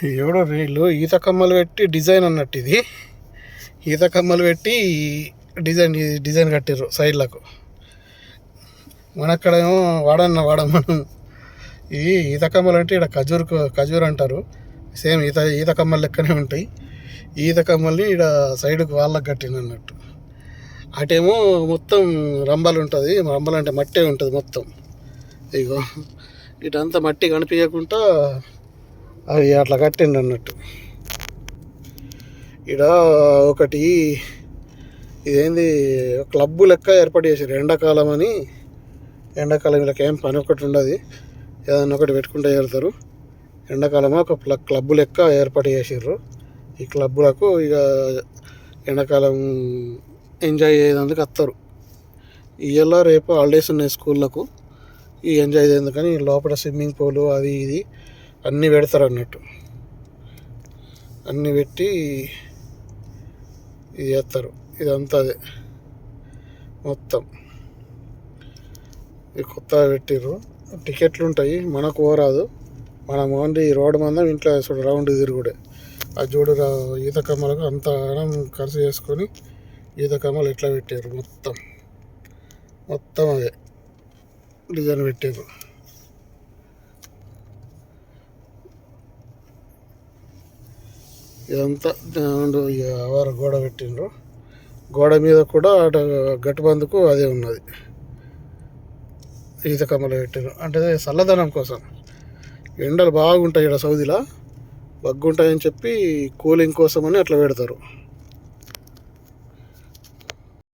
ఎవడో వీళ్ళు ఈత కమ్మలు పెట్టి డిజైన్ అన్నట్టు ఇది ఈత కమ్మలు పెట్టి డిజైన్ కట్టిర్రు సైడ్లకు. మనక్కడేమో వాడమనం ఈ ఈత కమ్మలు అంటే ఇక్కడ ఖజూర్ అంటారు. సేమ్ ఈత కమ్మలు లెక్కనే ఉంటాయి. ఈత కమ్మల్ని ఇక్కడ సైడ్కి వాళ్ళకి కట్టినట్టు. అటేమో మొత్తం రంబలు ఉంటుంది. రంబలు అంటే మట్టే ఉంటుంది మొత్తం. ఇగో ఇటంతా మట్టి కనిపించకుండా అవి అట్లా కట్టిండు అన్నట్టు. ఇక్కడ ఒకటి ఇదేంది క్లబ్బు లెక్క ఏర్పాటు చేశారు. ఎండాకాలం వీళ్ళకి ఏం పని ఒకటి ఉండదు, ఏదన్నా ఒకటి పెట్టుకుంటూ వెళ్తారు. ఎండాకాలమో ఒక క్లబ్బు లెక్క ఏర్పాటు చేసారు. ఈ క్లబ్బులకు ఇక ఎండాకాలం ఎంజాయ్ అయ్యేందుకు వస్తారు. ఇవాళ రేపు హాలిడేస్ ఉన్నాయి స్కూళ్ళకు. ఈ ఎంజాయ్ అయ్యేందుకని లోపల స్విమ్మింగ్ పూలు అది ఇది అన్నీ పెడతారు అన్నట్టు. అన్నీ పెట్టి ఇది చేస్తారు. ఇదంతా అదే మొత్తం ఇది కొత్తగా పెట్టిర్రు. టికెట్లు ఉంటాయి, మనకు పోరాదు. మనం ఓన్లీ రోడ్డు మందం ఇంట్లో చూడు రౌండ్ తిరుగుడే. ఆ చూడు ఈత కమ్మలకు అంత ఖర్చు చేసుకొని ఈత కమ్మలు ఎట్లా పెట్టారు. మొత్తం అదే డిజైన్ పెట్టారు. ఇదంతా ఆవార గోడ పెట్టిండ్రు. గోడ మీద కూడా అటు గట్టు బందుకు అదే ఉన్నది, ఈత కమ్మలు పెట్టారు. అంటే చల్లదనం కోసం. ఎండలు బాగుంటాయి ఇక్కడ సౌదీలో, బగ్గుంటాయని చెప్పి కూలింగ్ కోసం అని అట్లా పెడతారు.